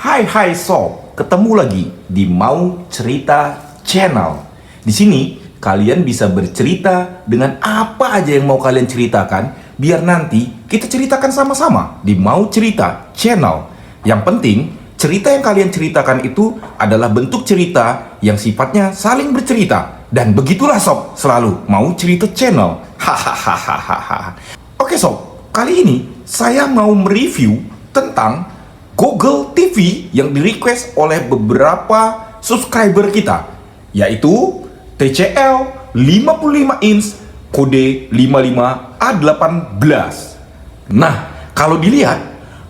Hai sob, ketemu lagi di Mau Cerita Channel. Di sini kalian bisa bercerita dengan apa aja yang mau kalian ceritakan, biar nanti kita ceritakan sama-sama di Mau Cerita Channel. Yang penting, cerita yang kalian ceritakan itu adalah bentuk cerita yang sifatnya saling bercerita. Dan begitulah sob, selalu Mau Cerita Channel. Hahaha. Oke sob, kali ini saya mau mereview tentang Google TV yang di-request oleh beberapa subscriber kita, yaitu TCL 55 inch kode 55A18. Nah, kalau dilihat,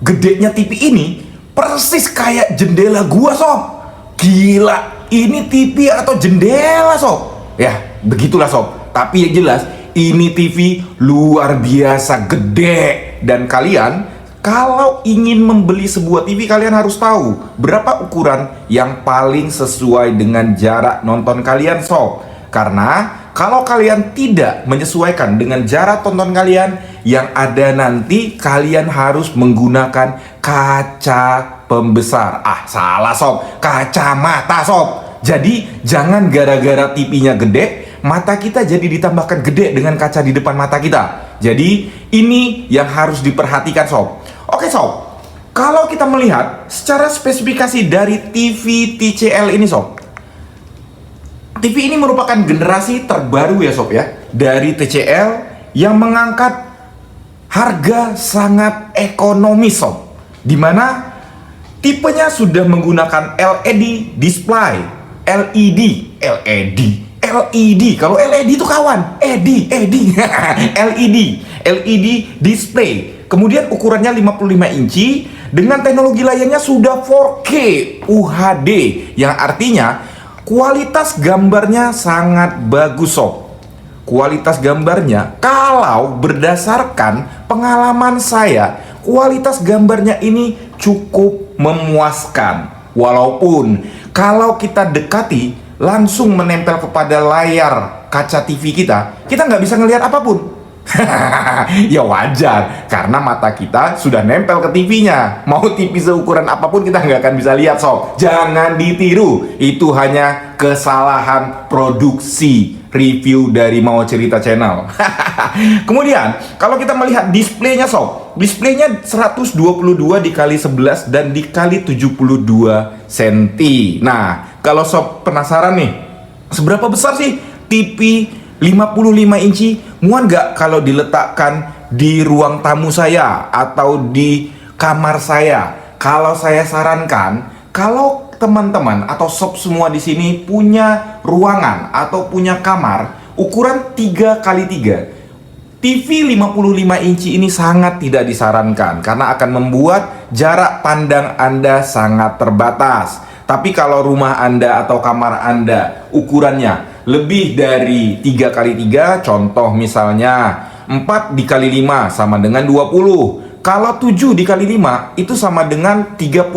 gedenya TV ini persis kayak jendela gua sob. Gila, ini TV atau jendela sob? Ya, begitulah sob. Tapi yang jelas, ini TV luar biasa gede. Dan kalian kalau ingin membeli sebuah TV, kalian harus tahu berapa ukuran yang paling sesuai dengan jarak nonton kalian sob. Karena kalau kalian tidak menyesuaikan dengan jarak tonton kalian, yang ada nanti kalian harus menggunakan kaca pembesar. Salah sob, kacamata sob. Jadi jangan gara-gara TV-nya gede, mata kita jadi ditambahkan gede dengan kaca di depan mata kita. Jadi ini yang harus diperhatikan sob. Oke sob, kalau kita melihat secara spesifikasi dari TV TCL ini sob, TV ini merupakan generasi terbaru ya sob ya, dari TCL yang mengangkat harga sangat ekonomis sob, dimana tipenya sudah menggunakan LED display, LED, kalau LED itu kawan, LED display. Kemudian ukurannya 55 inci dengan teknologi layarnya sudah 4K UHD, yang artinya kualitas gambarnya sangat bagus sob. Kualitas gambarnya, kalau berdasarkan pengalaman saya, kualitas gambarnya ini cukup memuaskan. Walaupun kalau kita dekati langsung menempel kepada layar kaca TV kita nggak bisa ngelihat apapun. Ya wajar, karena mata kita sudah nempel ke TV-nya. Mau TV seukuran apapun kita nggak akan bisa lihat sob. Jangan ditiru, itu hanya kesalahan produksi review dari Mau Cerita Channel. Kemudian kalau kita melihat displaynya sob, displaynya 122 dikali 11 dan dikali 72 cm. Nah, kalau sob penasaran nih, seberapa besar sih TV 55 inci? Muat nggak kalau diletakkan di ruang tamu saya atau di kamar saya? Kalau saya sarankan, kalau teman-teman atau sob semua di sini punya ruangan atau punya kamar ukuran 3x3, TV 55 inci ini sangat tidak disarankan karena akan membuat jarak pandang Anda sangat terbatas. Tapi kalau rumah Anda atau kamar Anda ukurannya lebih dari 3x3, contoh misalnya 4x5 sama dengan 20. Kalau 7x5 itu sama dengan 35.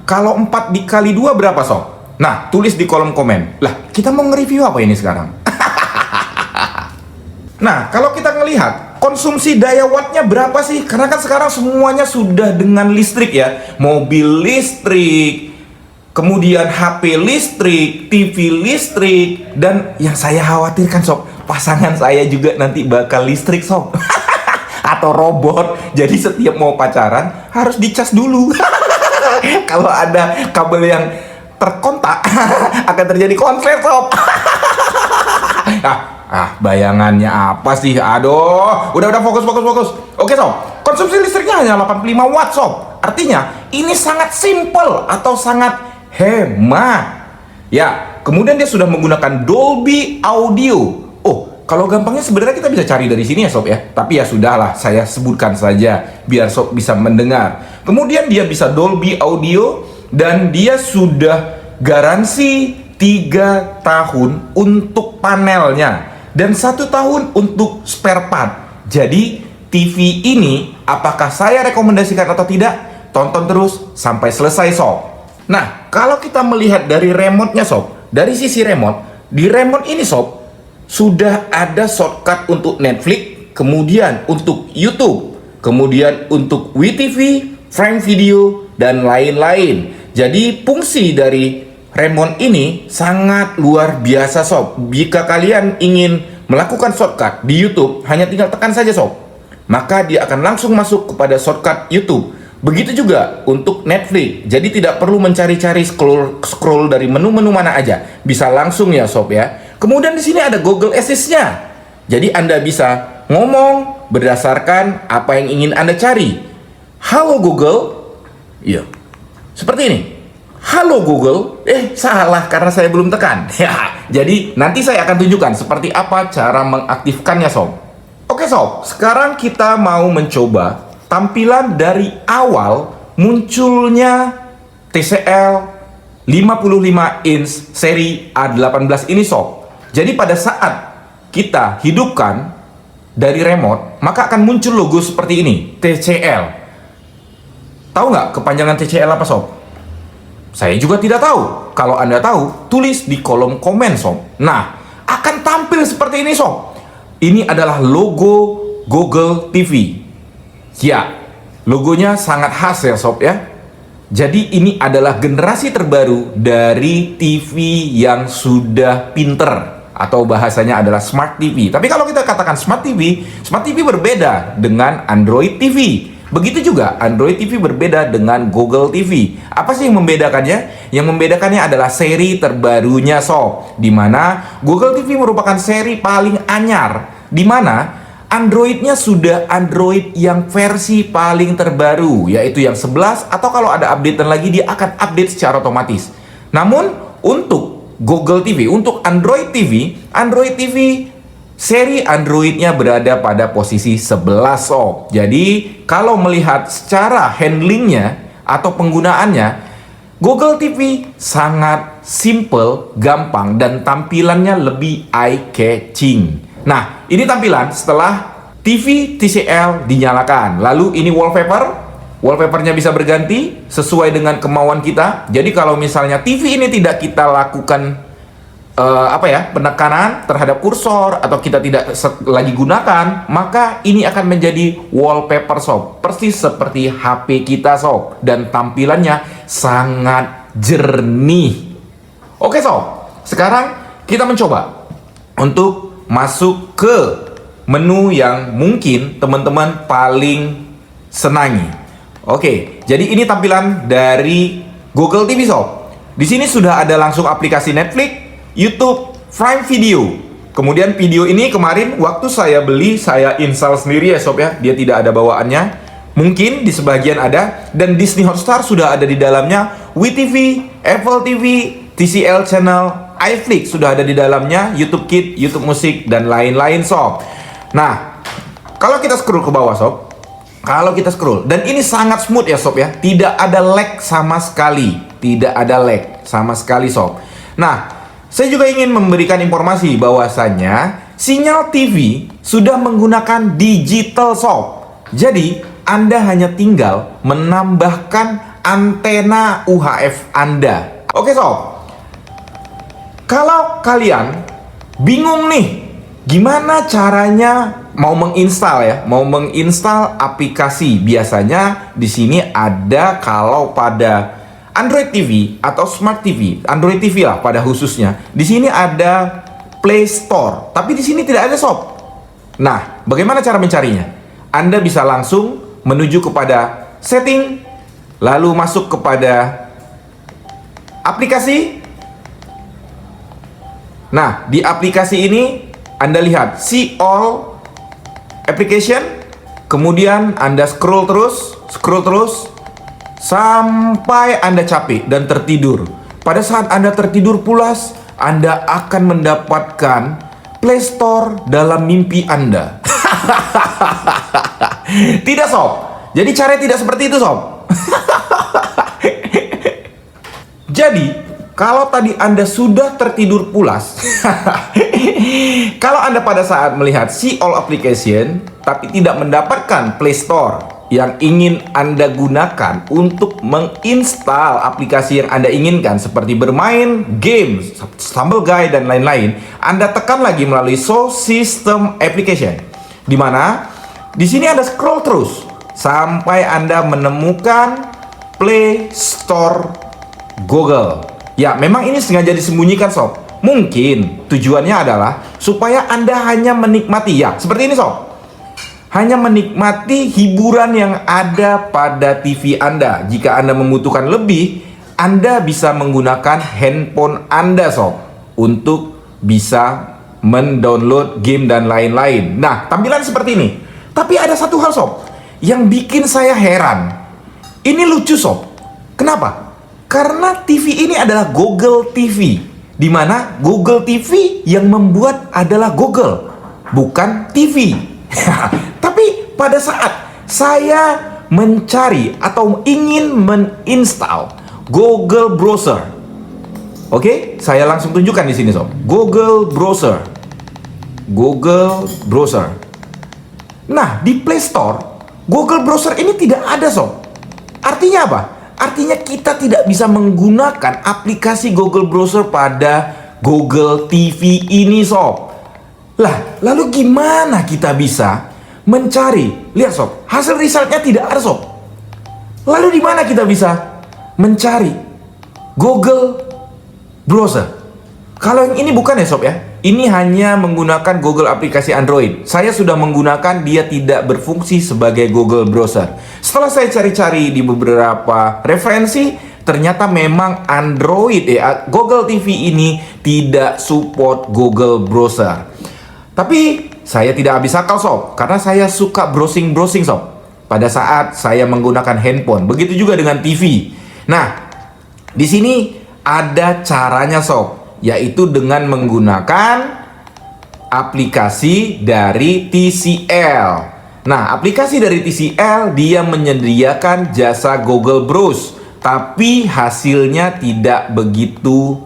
Kalau 4x2 berapa sob? Nah, tulis di kolom komen. Lah, kita mau nge-review apa ini sekarang? Nah, kalau kita ngelihat konsumsi daya wattnya berapa sih? Karena kan sekarang semuanya sudah dengan listrik ya. Mobil listrik, kemudian HP listrik, TV listrik, dan yang saya khawatirkan sob, pasangan saya juga nanti bakal listrik sob. Atau robot. Jadi setiap mau pacaran harus dicas dulu. Kalau ada kabel yang terkontak akan terjadi konslet sob. Bayangannya apa sih? Aduh, udah fokus. Oke sob, konsumsi listriknya hanya 85 watt sob. Artinya ini sangat simple atau sangat hemat. Ya, kemudian dia sudah menggunakan Dolby Audio. Kalau gampangnya sebenarnya kita bisa cari dari sini ya sob ya. Tapi ya sudahlah, saya sebutkan saja biar sob bisa mendengar. Kemudian dia bisa Dolby Audio dan dia sudah garansi 3 tahun untuk panelnya dan 1 tahun untuk spare part. Jadi TV ini apakah saya rekomendasikan atau tidak? Tonton terus sampai selesai sob. Nah, kalau kita melihat dari remote-nya sob, dari sisi remote, di remote ini sob sudah ada shortcut untuk Netflix, kemudian untuk YouTube, kemudian untuk WeTV, Prime Video, dan lain-lain. Jadi fungsi dari remote ini sangat luar biasa sob. Jika kalian ingin melakukan shortcut di YouTube, hanya tinggal tekan saja sob, maka dia akan langsung masuk kepada shortcut YouTube. Begitu juga untuk Netflix. Jadi tidak perlu mencari-cari scroll dari menu-menu mana aja. Bisa langsung ya sob ya. Kemudian di sini ada Google Assist-nya. Jadi Anda bisa ngomong berdasarkan apa yang ingin Anda cari. Halo Google. Iya. Seperti ini. Halo Google. Salah karena saya belum tekan. Ya. Jadi nanti saya akan tunjukkan seperti apa cara mengaktifkannya sob. Oke sob, sekarang kita mau mencoba tampilan dari awal munculnya TCL 55 inch seri A18 ini sob. Jadi pada saat kita hidupkan dari remote, maka akan muncul logo seperti ini, TCL. Tahu nggak kepanjangan TCL apa sob? Saya juga tidak tahu. Kalau Anda tahu, tulis di kolom komen sob. Nah, akan tampil seperti ini sob. Ini adalah logo Google TV. Ya, logonya sangat khas ya sob ya. Jadi ini adalah generasi terbaru dari TV yang sudah pinter, atau bahasanya adalah Smart TV. Tapi kalau kita katakan Smart TV berbeda dengan Android TV. Begitu juga Android TV berbeda dengan Google TV. Apa sih yang membedakannya? Yang membedakannya adalah seri terbarunya sob. Dimana Google TV merupakan seri paling anyar, dimana Androidnya sudah Android yang versi paling terbaru, yaitu yang 11, atau kalau ada updatean lagi dia akan update secara otomatis. Namun untuk Google TV, untuk Android TV seri Androidnya berada pada posisi 11 sob. Jadi kalau melihat secara handlingnya atau penggunaannya, Google TV sangat simple, gampang, dan tampilannya lebih eye-catching. Nah, ini tampilan setelah TV TCL dinyalakan. Lalu ini wallpapernya bisa berganti sesuai dengan kemauan kita. Jadi kalau misalnya TV ini tidak kita lakukan penekanan terhadap kursor, atau kita tidak lagi gunakan, maka ini akan menjadi wallpaper sob, persis seperti HP kita sob, dan tampilannya sangat jernih. Oke sob, sekarang kita mencoba untuk masuk ke menu yang mungkin teman-teman paling senangi. Oke, jadi ini tampilan dari Google TV sob. Di sini sudah ada langsung aplikasi Netflix, YouTube, Prime Video. Kemudian video ini kemarin waktu saya beli, saya install sendiri ya sob ya. Dia tidak ada bawaannya. Mungkin di sebagian ada. Dan Disney Hotstar sudah ada di dalamnya. WeTV, Apple TV, TCL Channel, iFlix sudah ada di dalamnya, YouTube Kids, YouTube Musik, dan lain-lain sob. Nah, kalau kita scroll ke bawah sob, dan ini sangat smooth ya sob ya, tidak ada lag sama sekali, sob. Nah, saya juga ingin memberikan informasi bahwasannya sinyal TV sudah menggunakan digital sob. Jadi Anda hanya tinggal menambahkan antena UHF Anda. Oke sob, kalau kalian bingung nih gimana caranya mau menginstal aplikasi, biasanya di sini ada, kalau pada Android TV atau Smart TV, Android TV lah pada khususnya, di sini ada Play Store, tapi di sini tidak ada sob. Nah, bagaimana cara mencarinya? Anda bisa langsung menuju kepada setting, lalu masuk kepada aplikasi. Nah, di aplikasi ini Anda lihat see all application, kemudian Anda scroll terus sampai Anda capek dan tertidur. Pada saat Anda tertidur pulas, Anda akan mendapatkan Play Store dalam mimpi Anda. Tidak sob. Jadi caranya tidak seperti itu sob. Jadi kalau tadi Anda sudah tertidur pulas, kalau Anda pada saat melihat see all application tapi tidak mendapatkan Play Store yang ingin Anda gunakan untuk menginstal aplikasi yang Anda inginkan, seperti bermain game, Stumble Guide, dan lain-lain, Anda tekan lagi melalui Show System Application, di mana di sini Anda scroll terus sampai Anda menemukan Play Store Google. Ya, memang ini sengaja disembunyikan sob. Mungkin tujuannya adalah supaya Anda hanya menikmati, ya seperti ini sob, hanya menikmati hiburan yang ada pada TV Anda. Jika Anda membutuhkan lebih, Anda bisa menggunakan handphone Anda sob untuk bisa mendownload game dan lain-lain. Nah, tampilan seperti ini. Tapi ada satu hal sob yang bikin saya heran. Ini lucu sob. Kenapa? Karena TV ini adalah Google TV, di mana Google TV yang membuat adalah Google, bukan TV. Tapi pada saat saya mencari atau ingin menginstal Google Browser, oke, saya langsung tunjukkan di sini sob. Google Browser. Google Browser. Nah, di Play Store, Google Browser ini tidak ada sob. Artinya apa? Artinya kita tidak bisa menggunakan aplikasi Google Browser pada Google TV ini sob. Lah, lalu gimana kita bisa mencari? Lihat sob, hasil resultnya tidak ada sob. Lalu di mana kita bisa mencari Google Browser? Kalau yang ini bukan ya sob ya. Ini hanya menggunakan Google aplikasi Android. Saya sudah menggunakan, dia tidak berfungsi sebagai Google Browser. Setelah saya cari-cari di beberapa referensi, ternyata memang Android Google TV ini tidak support Google Browser. Tapi saya tidak habis akal sob, karena saya suka browsing sob pada saat saya menggunakan handphone. Begitu juga dengan TV. Nah, di sini ada caranya sob, yaitu dengan menggunakan aplikasi dari TCL. Nah, aplikasi dari TCL dia menyediakan jasa Google Browse, tapi hasilnya tidak begitu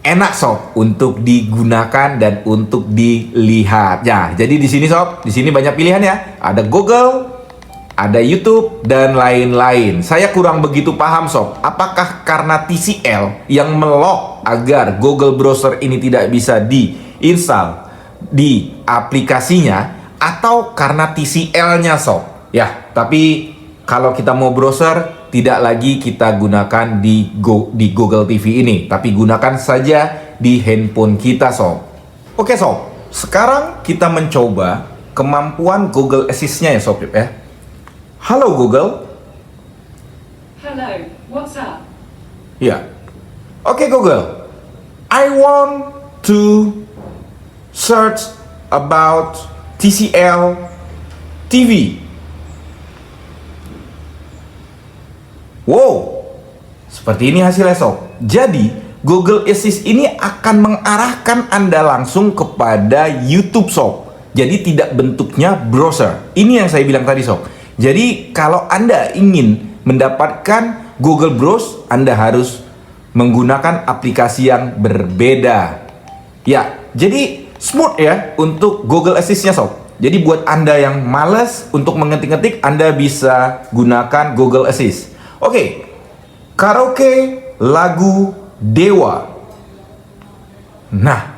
enak sob untuk digunakan dan untuk dilihat. Ya, jadi di sini sob, di sini banyak pilihan ya. Ada Google, ada YouTube dan lain-lain. Saya kurang begitu paham sob, apakah karena TCL yang melok agar Google Browser ini tidak bisa diinstal di aplikasinya, atau karena TCL-nya sob. Ya, tapi kalau kita mau browser, tidak lagi kita gunakan di Google TV ini, tapi gunakan saja di handphone kita sob. Oke sob, sekarang kita mencoba kemampuan Google Assist-nya ya sob ya. Halo Google. Hello, what's up? Ya. Oke Google, I want to search about TCL TV. Wow, seperti ini hasilnya sob. Jadi Google Assist ini akan mengarahkan Anda langsung kepada YouTube sob. Jadi tidak bentuknya browser. Ini yang saya bilang tadi sob. Jadi kalau Anda ingin mendapatkan Google Browse, Anda harus menggunakan aplikasi yang berbeda. Ya, jadi smooth ya untuk Google Assist-nya sob. Jadi buat Anda yang males untuk mengetik-ngetik, Anda bisa gunakan Google Assist. Oke, karaoke lagu Dewa. Nah,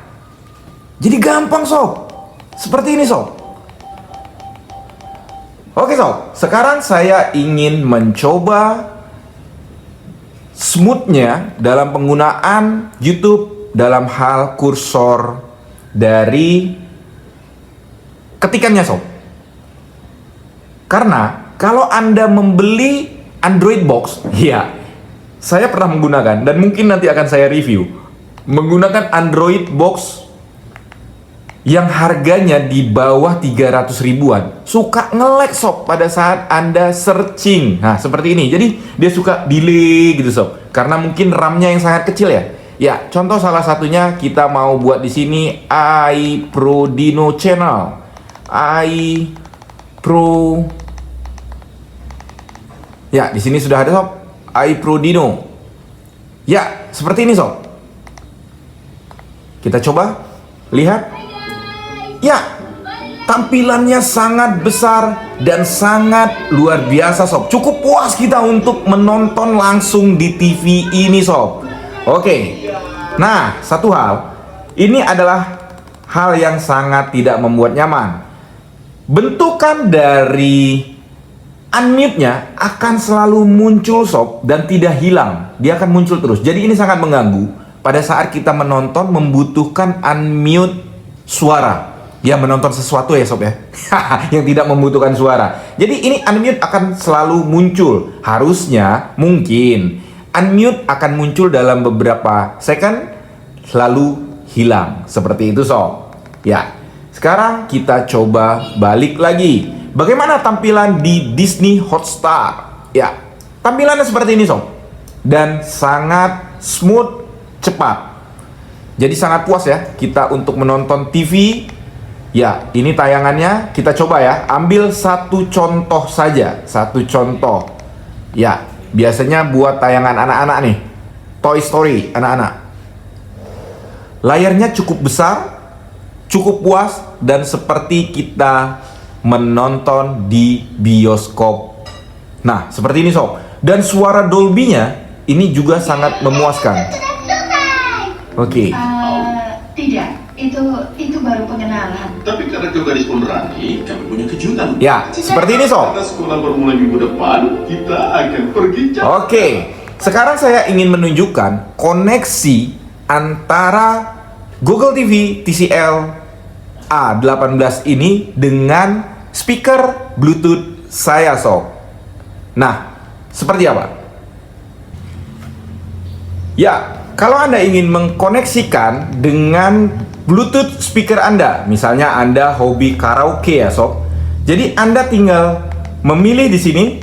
jadi gampang sob. Seperti ini sob. Oke sob, sekarang saya ingin mencoba smoothnya dalam penggunaan YouTube dalam hal kursor dari ketikannya sob. Karena kalau Anda membeli Android Box, ya saya pernah menggunakan dan mungkin nanti akan saya review, menggunakan Android Box yang harganya di bawah 300 ribuan, suka nge-lag sob pada saat Anda searching. Nah, seperti ini. Jadi dia suka delay gitu sob, karena mungkin RAM-nya yang sangat kecil ya. Ya, contoh salah satunya kita mau buat di sini iProdino channel. iPro. Ya, di sini sudah ada sob, iProdino. Ya, seperti ini sob. Kita coba lihat. Ya, tampilannya sangat besar dan sangat luar biasa sob. Cukup puas kita untuk menonton langsung di TV ini sob. Oke. Nah, satu hal, ini adalah hal yang sangat tidak membuat nyaman. Bentukan dari unmute-nya akan selalu muncul sob dan tidak hilang. Dia akan muncul terus. Jadi ini sangat mengganggu pada saat kita menonton membutuhkan unmute suara. Ya menonton sesuatu ya sob ya. Yang tidak membutuhkan suara. Jadi ini unmute akan selalu muncul. Harusnya mungkin unmute akan muncul dalam beberapa second lalu hilang. Seperti itu sob. Ya. Sekarang kita coba balik lagi. Bagaimana tampilan di Disney Hotstar? Ya, tampilannya seperti ini sob. Dan sangat smooth, cepat. Jadi sangat puas ya kita untuk menonton TV. Ya, ini tayangannya. Kita coba ya, ambil satu contoh saja. Satu contoh. Ya, biasanya buat tayangan anak-anak nih. Toy Story, anak-anak. Layarnya cukup besar, cukup puas, dan seperti kita menonton di bioskop. Nah, seperti ini sob. Dan suara Dolby-nya ini juga sangat memuaskan. Oke. Tidak, itu baru pengenalan. Tapi karena kau gadis pemberani, kami punya kejutan. Ya, seperti ini sob. Karena sekolah bermulai minggu depan, kita akan pergi jauh. Oke. Sekarang saya ingin menunjukkan koneksi antara Google TV TCL A18 ini dengan speaker Bluetooth saya sob. Nah, seperti apa? Ya, kalau Anda ingin mengkoneksikan dengan Bluetooth speaker Anda, misalnya Anda hobi karaoke ya sob. Jadi Anda tinggal memilih di sini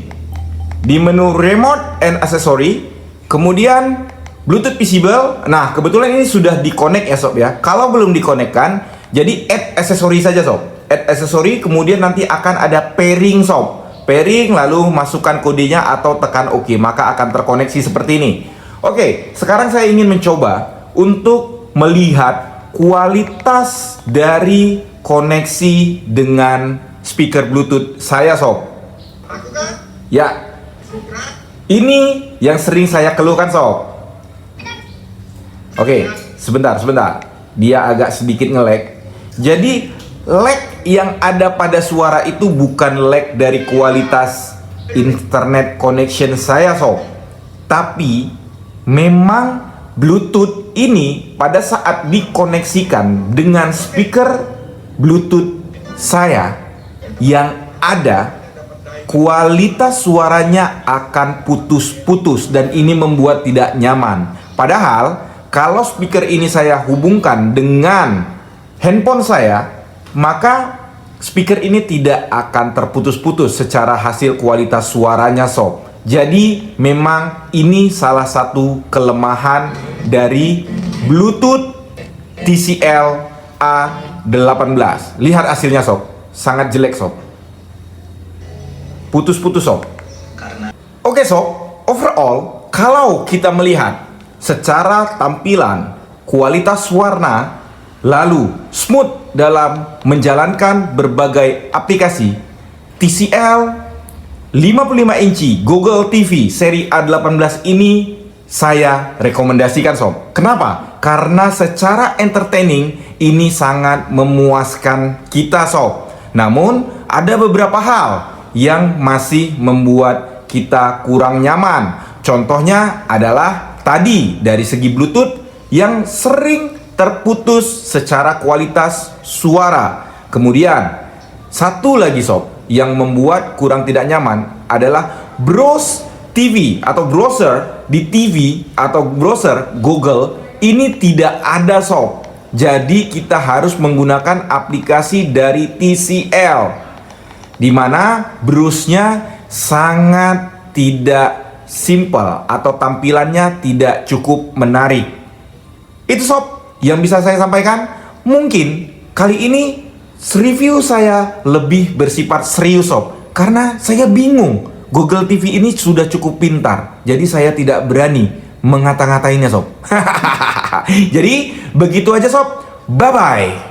di menu Remote and Accessory, kemudian Bluetooth Visible. Nah, kebetulan ini sudah di-connect ya sob ya. Kalau belum di-connect-kan, jadi add accessory saja sob. Add accessory, kemudian nanti akan ada pairing sob. Pairing, lalu masukkan kodenya atau tekan OK, maka akan terkoneksi seperti ini. Oke, sekarang saya ingin mencoba untuk melihat kualitas dari koneksi dengan speaker Bluetooth saya sob. Ya, ini yang sering saya keluhkan sob. Oke, sebentar. Dia agak sedikit nge-lag. Jadi lag yang ada pada suara itu bukan lag dari kualitas internet connection saya sob, tapi memang Bluetooth ini pada saat dikoneksikan dengan speaker Bluetooth saya yang ada, kualitas suaranya akan putus-putus dan ini membuat tidak nyaman. Padahal kalau speaker ini saya hubungkan dengan handphone saya, maka speaker ini tidak akan terputus-putus secara hasil kualitas suaranya sob. Jadi memang ini salah satu kelemahan dari Bluetooth TCL A18. Lihat hasilnya sob, sangat jelek sob. Putus-putus sob. Oke sob, overall kalau kita melihat secara tampilan, kualitas warna, lalu smooth dalam menjalankan berbagai aplikasi, TCL 55 inci Google TV seri A18 ini saya rekomendasikan sob. Kenapa? Karena secara entertaining ini sangat memuaskan kita sob. Namun ada beberapa hal yang masih membuat kita kurang nyaman. Contohnya adalah tadi dari segi Bluetooth yang sering terputus secara kualitas suara. Kemudian satu lagi sob yang membuat kurang tidak nyaman adalah browse TV atau browser di TV atau browser Google ini tidak ada sob. Jadi kita harus menggunakan aplikasi dari TCL, di mana browse-nya sangat tidak simple atau tampilannya tidak cukup menarik. Itu sob yang bisa saya sampaikan. Mungkin kali ini review saya lebih bersifat serius sob, karena saya bingung. Google TV ini sudah cukup pintar, jadi saya tidak berani mengata-ngatainnya sob. Jadi begitu aja sob, bye bye.